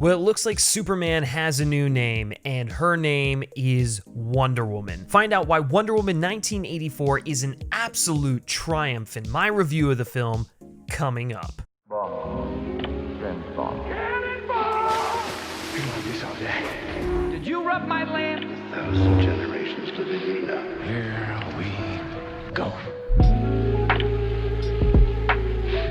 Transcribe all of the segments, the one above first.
Well, it looks like Superman has a new name, and her name is Wonder Woman. Find out why Wonder Woman 1984 is an absolute triumph in my review of the film coming up. Did you rub my lamp? 1,000 generations living in now. Here we go.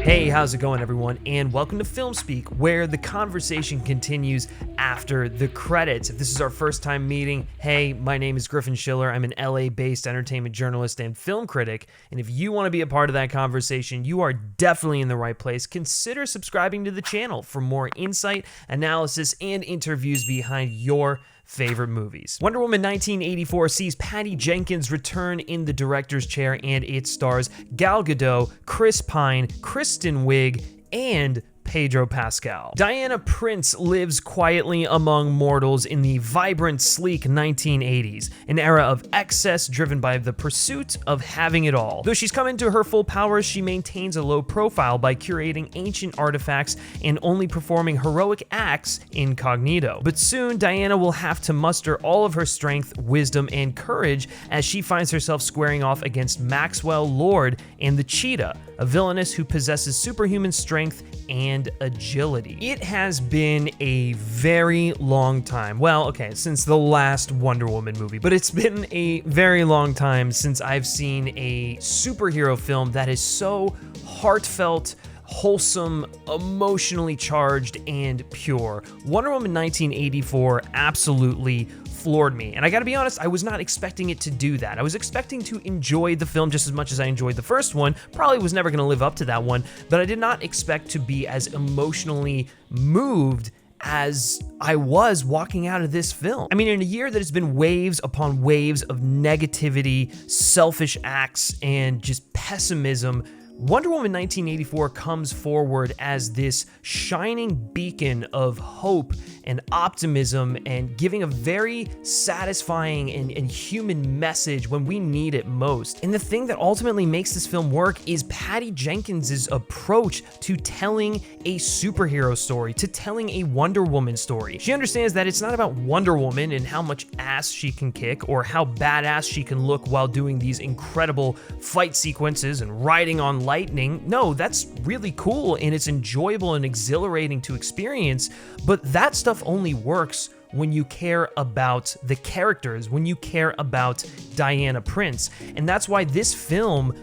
Hey, how's it going, everyone? And welcome to FilmSpeak, where the conversation continues after the credits. If this is our first time meeting, hey, my name is Griffin. I'm an LA-based entertainment journalist and film critic, and if you want to be a part of that conversation, you are definitely in the right place. Consider subscribing to the channel for more insight, analysis, and interviews behind your favorite movies. Wonder Woman 1984 sees Patty Jenkins return in the director's chair, and it stars Gal Gadot, Chris Pine, Kristen Wiig, and Pedro Pascal. Diana Prince lives quietly among mortals in the vibrant, sleek 1980s, an era of excess driven by the pursuit of having it all. Though she's come into her full powers, she maintains a low profile by curating ancient artifacts and only performing heroic acts incognito. But soon, Diana will have to muster all of her strength, wisdom, and courage as she finds herself squaring off against Maxwell Lord and the Cheetah, a villainess who possesses superhuman strength and agility. It has been a very long time. Well, okay, since the last Wonder Woman movie, but it's been a very long time since I've seen a superhero film that is so heartfelt, wholesome, emotionally charged, and pure. Wonder Woman 1984 absolutely floored me. And I gotta be honest, I was not expecting it to do that. I was expecting to enjoy the film just as much as I enjoyed the first one. Probably was never gonna live up to that one, but I did not expect to be as emotionally moved as I was walking out of this film. I mean, in a year that has been waves upon waves of negativity, selfish acts, and just pessimism, Wonder Woman 1984 comes forward as this shining beacon of hope and optimism and giving a very satisfying and human message when we need it most. And the thing that ultimately makes this film work is Patty Jenkins' approach to telling a superhero story, to telling a Wonder Woman story. She understands that it's not about Wonder Woman and how much ass she can kick or how badass she can look while doing these incredible fight sequences and riding on lightning. No, that's really cool and it's enjoyable and exhilarating to experience, but that stuff only works when you care about the characters, when you care about Diana Prince. And that's why this film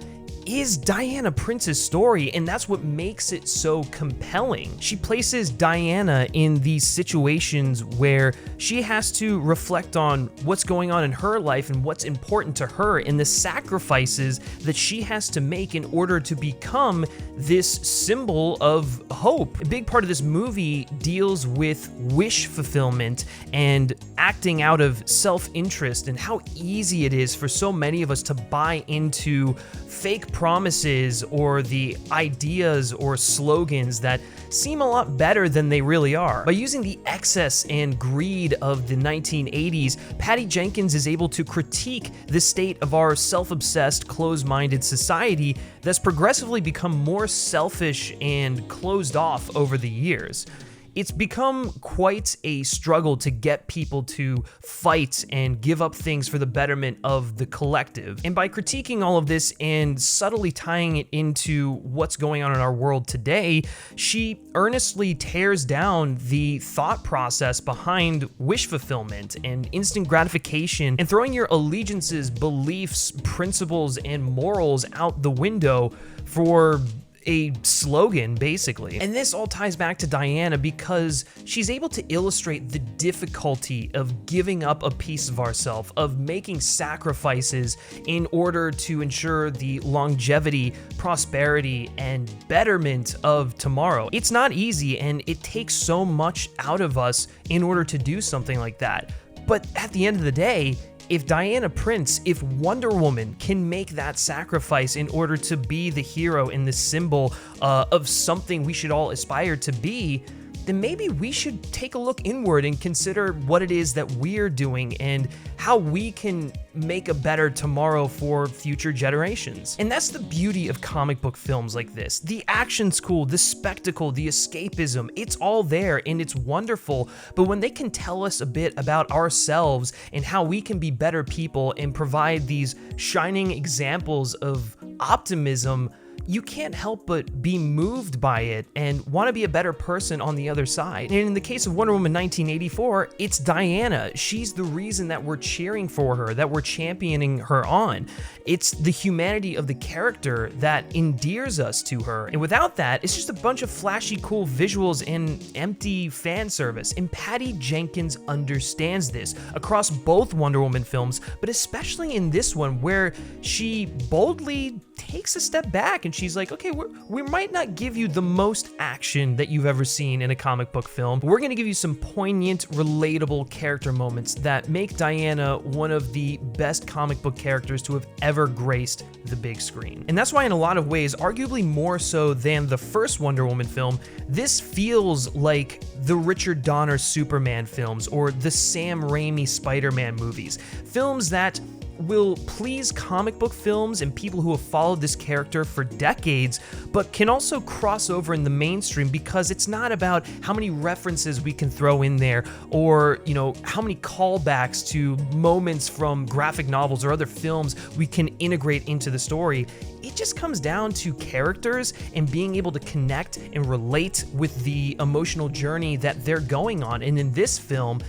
is Diana Prince's story, and that's what makes it so compelling. She places Diana in these situations where she has to reflect on what's going on in her life and what's important to her and the sacrifices that she has to make in order to become this symbol of hope. A big part of this movie deals with wish fulfillment and acting out of self-interest and how easy it is for so many of us to buy into fake promises or the ideas or slogans that seem a lot better than they really are. By using the excess and greed of the 1980s, Patty Jenkins is able to critique the state of our self-obsessed, closed-minded society that's progressively become more selfish and closed off over the years. It's become quite a struggle to get people to fight and give up things for the betterment of the collective. And by critiquing all of this and subtly tying it into what's going on in our world today, she earnestly tears down the thought process behind wish fulfillment and instant gratification and throwing your allegiances, beliefs, principles, and morals out the window for a slogan, basically. And this all ties back to Diana because she's able to illustrate the difficulty of giving up a piece of ourselves, of making sacrifices in order to ensure the longevity, prosperity, and betterment of tomorrow. It's not easy, and it takes so much out of us in order to do something like that. But at the end of the day, if Diana Prince, if Wonder Woman can make that sacrifice in order to be the hero and the symbol of something we should all aspire to be, then maybe we should take a look inward and consider what it is that we're doing and how we can make a better tomorrow for future generations. And that's the beauty of comic book films like this. The action's cool, the spectacle, the escapism, it's all there and it's wonderful, but when they can tell us a bit about ourselves and how we can be better people and provide these shining examples of optimism, you can't help but be moved by it and want to be a better person on the other side. And in the case of Wonder Woman 1984, it's Diana. She's the reason that we're cheering for her, that we're championing her on. It's the humanity of the character that endears us to her. And without that, it's just a bunch of flashy, cool visuals and empty fan service. And Patty Jenkins understands this across both Wonder Woman films, but especially in this one where she boldly takes a step back and she's like, okay, we might not give you the most action that you've ever seen in a comic book film, but we're gonna give you some poignant, relatable character moments that make Diana one of the best comic book characters to have ever graced the big screen. And that's why in a lot of ways, arguably more so than the first Wonder Woman film, this feels like the Richard Donner Superman films or the Sam Raimi Spider-Man movies. Films that will please comic book films and people who have followed this character for decades, but can also cross over in the mainstream because it's not about how many references we can throw in there or, you know, how many callbacks to moments from graphic novels or other films we can integrate into the story. It just comes down to characters and being able to connect and relate with the emotional journey that they're going on. And in this film,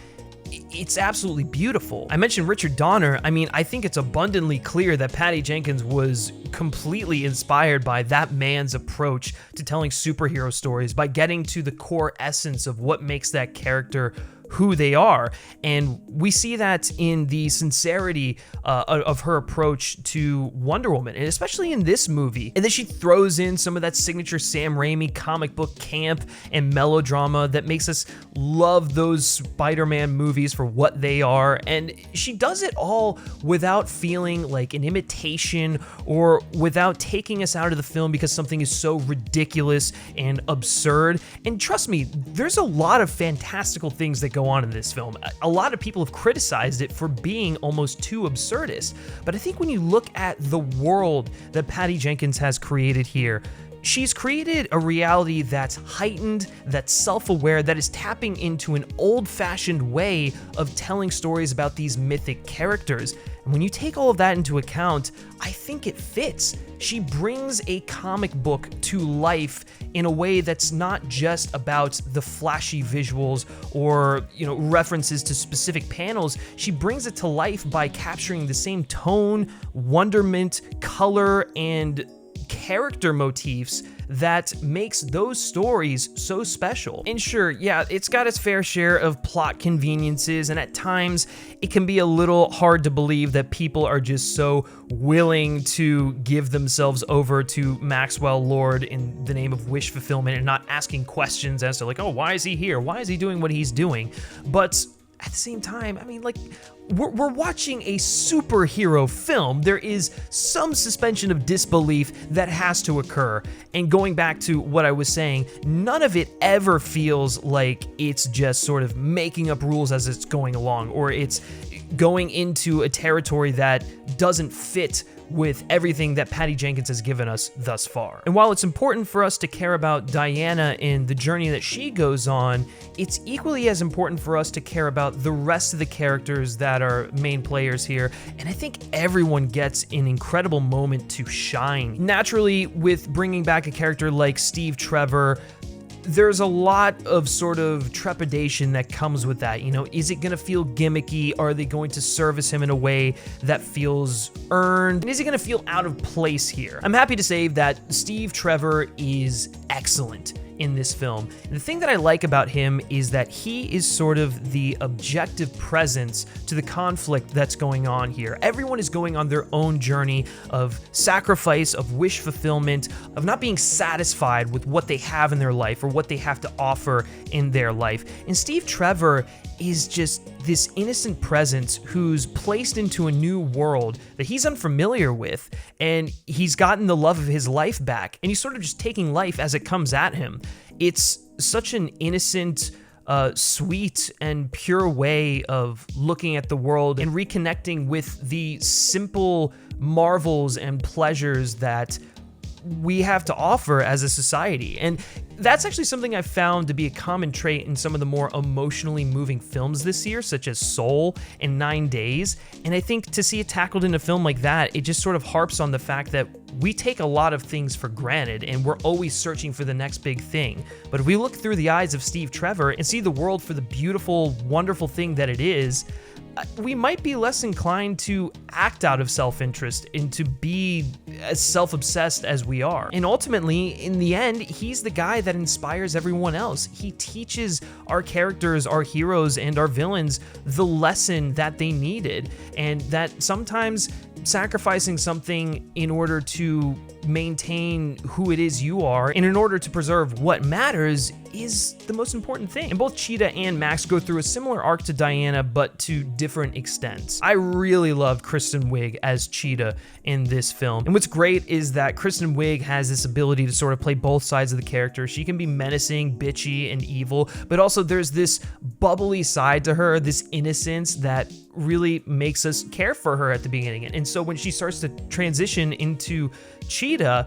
it's absolutely beautiful. I mentioned Richard Donner. I mean, I think it's abundantly clear that Patty Jenkins was completely inspired by that man's approach to telling superhero stories, by getting to the core essence of what makes that character who they are. And we see that in the sincerity of her approach to Wonder Woman, and especially in this movie. And then she throws in some of that signature Sam Raimi comic book camp and melodrama that makes us love those Spider-Man movies for what they are. And she does it all without feeling like an imitation or without taking us out of the film because something is so ridiculous and absurd. And trust me, there's a lot of fantastical things that go on in this film. A lot of people have criticized it for being almost too absurdist, but I think when you look at the world that Patty Jenkins has created here, she's created a reality that's heightened, that's self-aware, that is tapping into an old-fashioned way of telling stories about these mythic characters. And when you take all of that into account, I think it fits. She brings a comic book to life in a way that's not just about the flashy visuals or, you know, references to specific panels. She brings it to life by capturing the same tone, wonderment, color, and character motifs that makes those stories so special. And sure, yeah, it's got its fair share of plot conveniences, and at times it can be a little hard to believe that people are just so willing to give themselves over to Maxwell Lord in the name of wish fulfillment and not asking questions as to like, oh, why is he here? Why is he doing what he's doing? But at the same time, I mean, like, we're watching a superhero film. There is some suspension of disbelief that has to occur. And going back to what I was saying, none of it ever feels like it's just sort of making up rules as it's going along, or it's going into a territory that doesn't fit with everything that Patty Jenkins has given us thus far. And while it's important for us to care about Diana and the journey that she goes on, it's equally as important for us to care about the rest of the characters that are main players here, and I think everyone gets an incredible moment to shine. Naturally, with bringing back a character like Steve Trevor, there's a lot of sort of trepidation that comes with that. You know, is it gonna feel gimmicky? Are they going to service him in a way that feels earned? And is he gonna feel out of place here? I'm happy to say that Steve Trevor is excellent in this film. And the thing that I like about him is that he is sort of the objective presence to the conflict that's going on here. Everyone is going on their own journey of sacrifice, of wish fulfillment, of not being satisfied with what they have in their life or what they have to offer in their life. And Steve Trevor is just this innocent presence who's placed into a new world that he's unfamiliar with, and he's gotten the love of his life back, and he's sort of just taking life as it comes at him. It's such an innocent, sweet and pure way of looking at the world and reconnecting with the simple marvels and pleasures that we have to offer as a society. And that's actually something I've found to be a common trait in some of the more emotionally moving films this year, such as Soul and 9 Days. And I think to see it tackled in a film like that, it just sort of harps on the fact that we take a lot of things for granted and we're always searching for the next big thing. But if we look through the eyes of Steve Trevor and see the world for the beautiful, wonderful thing that it is, we might be less inclined to act out of self-interest and to be as self-obsessed as we are. And ultimately, in the end, he's the guy that inspires everyone else. He teaches our characters, our heroes, and our villains the lesson that they needed, and that sometimes sacrificing something in order to maintain who it is you are and in order to preserve what matters is the most important thing. And both Cheetah and Max go through a similar arc to Diana, but to different extents. I really loved Kristen Wiig as Cheetah in this film. And what's great is that Kristen Wiig has this ability to sort of play both sides of the character. She can be menacing, bitchy, and evil, but also there's this bubbly side to her, this innocence that really makes us care for her at the beginning. And so when she starts to transition into Cheetah,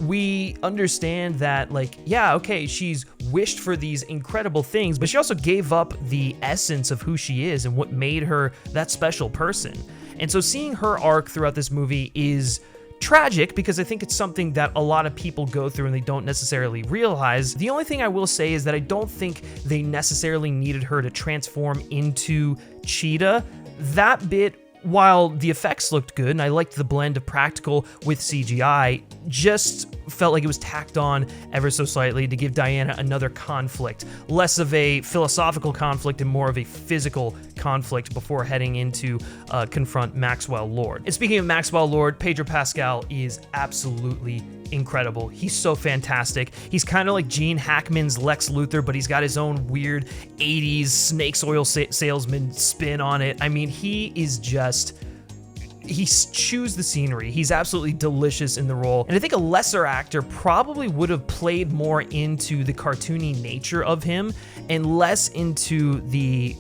we understand that, like, yeah, okay, she's wished for these incredible things, but she also gave up the essence of who she is and what made her that special person. And so seeing her arc throughout this movie is tragic because I think it's something that a lot of people go through and they don't necessarily realize. The only thing I will say is that I don't think they necessarily needed her to transform into Cheetah. That bit, while the effects looked good and I liked the blend of practical with CGI, just felt like it was tacked on ever so slightly to give Diana another conflict, less of a philosophical conflict and more of a physical conflict before heading into confront Maxwell Lord. And speaking of Maxwell Lord, Pedro Pascal is absolutely incredible. He's so fantastic. He's kind of like Gene Hackman's Lex Luthor, but he's got his own weird 80s snakes oil salesman spin on it. I mean, he chews the scenery. He's absolutely delicious in the role. And I think a lesser actor probably would have played more into the cartoony nature of him and less into the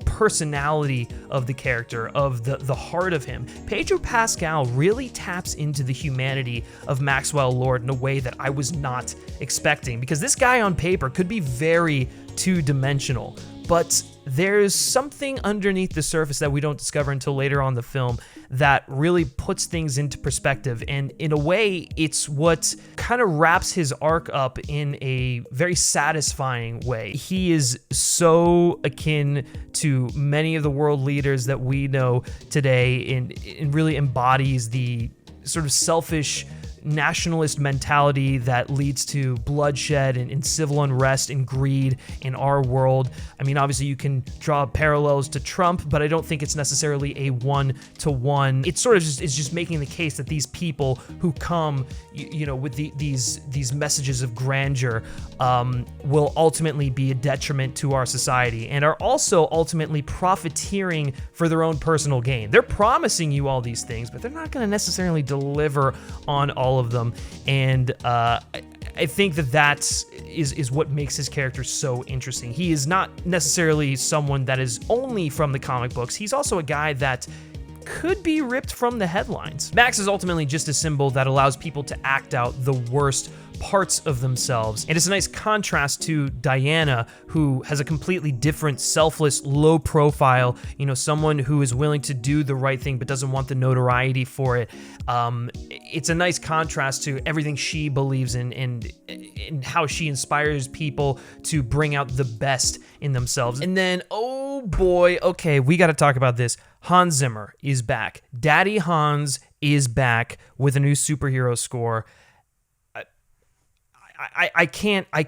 personality of the character, of the heart of him. Pedro Pascal really taps into the humanity of Maxwell Lord in a way that I was not expecting, because this guy on paper could be very two-dimensional, but there's something underneath the surface that we don't discover until later on in the film that really puts things into perspective. And in a way, it's what kind of wraps his arc up in a very satisfying way. He is so akin to many of the world leaders that we know today and really embodies the sort of selfish nationalist mentality that leads to bloodshed and civil unrest and greed in our world. I mean, obviously you can draw parallels to Trump, but I don't think it's necessarily a one-to-one. It sort of is just making the case that these people who come, with these messages of grandeur will ultimately be a detriment to our society and are also ultimately profiteering for their own personal gain. They're promising you all these things, but they're not going to necessarily deliver on all of them. And I think that is what makes his character so interesting. He is not necessarily someone that is only from the comic books. He's also a guy that could be ripped from the headlines. Max is ultimately just a symbol that allows people to act out the worst parts of themselves. And it's a nice contrast to Diana, who has a completely different, selfless, low profile, someone who is willing to do the right thing but doesn't want the notoriety for it. It's a nice contrast to everything she believes in and how she inspires people to bring out the best in themselves. And then, oh boy, okay, we got to talk about this. Hans Zimmer is back. Daddy Hans is back with a new superhero score. I can't I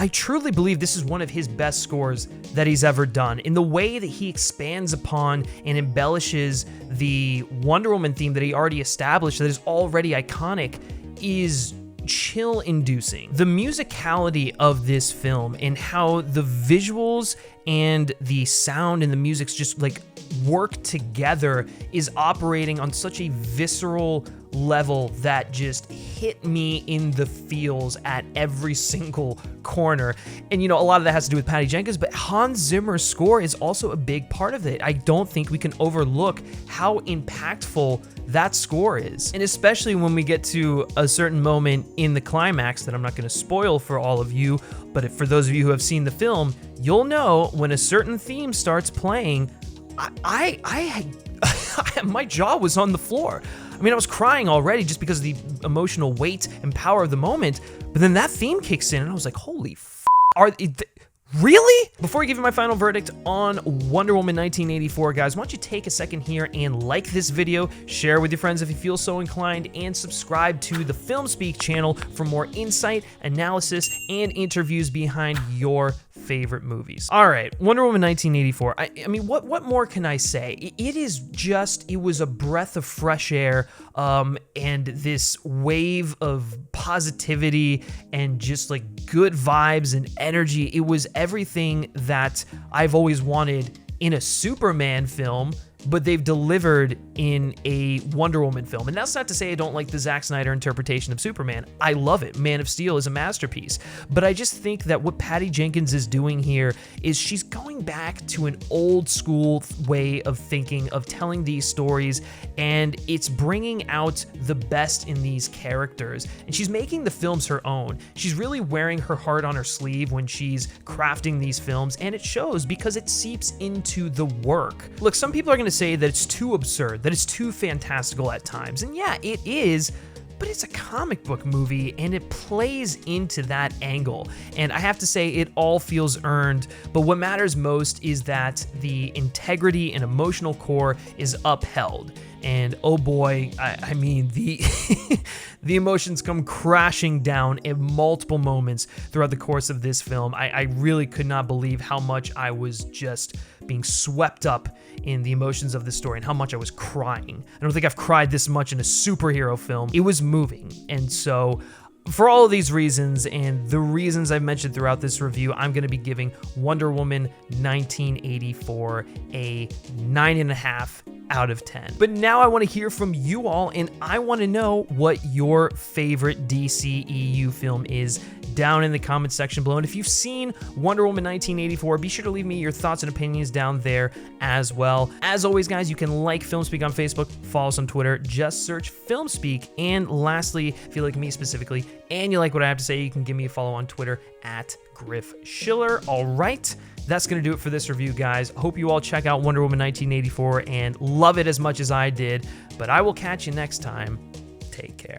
truly believe this is one of his best scores that he's ever done. In the way that he expands upon and embellishes the Wonder Woman theme that he already established, that is already iconic, is chill inducing. The musicality of this film and how the visuals and the sound and the music's just like work together is operating on such a visceral level that just hit me in the feels at every single corner. And a lot of that has to do with Patty Jenkins, but Hans Zimmer's score is also a big part of it. I don't think we can overlook how impactful that score is. And especially when we get to a certain moment in the climax that I'm not going to spoil for all of you, but for those of you who have seen the film, you'll know when a certain theme starts playing, my jaw was on the floor. I mean, I was crying already just because of the emotional weight and power of the moment, but then that theme kicks in and I was like, holy really? Before I give you my final verdict on Wonder Woman 1984, guys, why don't you take a second here and like this video, share with your friends if you feel so inclined, and subscribe to the FilmSpeak channel for more insight, analysis, and interviews behind your favorite movies. All right, Wonder Woman 1984. I mean, what more can I say? It was a breath of fresh air, and this wave of positivity and just like good vibes and energy. It was everything that I've always wanted in a Superman film, but they've delivered in a Wonder Woman film. And that's not to say I don't like the Zack Snyder interpretation of Superman. I love it. Man of Steel is a masterpiece. But I just think that what Patty Jenkins is doing here is she's going back to an old school way of thinking, of telling these stories, and it's bringing out the best in these characters. And she's making the films her own. She's really wearing her heart on her sleeve when she's crafting these films, and it shows because it seeps into the work. Look, some people are going to say that it's too absurd, that it's too fantastical at times. And yeah, it is, but it's a comic book movie and it plays into that angle. And I have to say, it all feels earned, but what matters most is that the integrity and emotional core is upheld. And oh boy, I mean, the the emotions come crashing down in multiple moments throughout the course of this film. I really could not believe how much I was just being swept up in the emotions of the story and how much I was crying. I don't think I've cried this much in a superhero film. It was moving. And so for all of these reasons and the reasons I've mentioned throughout this review, I'm going to be giving Wonder Woman 1984 a 9.5 out of 10. But now I want to hear from you all, and I want to know what your favorite DCEU film is down in the comments section below. And if you've seen Wonder Woman 1984, be sure to leave me your thoughts and opinions down there as well. As always, guys, you can like FilmSpeak on Facebook, follow us on Twitter, just search FilmSpeak. And lastly, if you like me specifically and you like what I have to say, you can give me a follow on Twitter at Griff Schiller. All right, that's going to do it for this review, guys. Hope you all check out Wonder Woman 1984 and love it as much as I did. But I will catch you next time. Take care.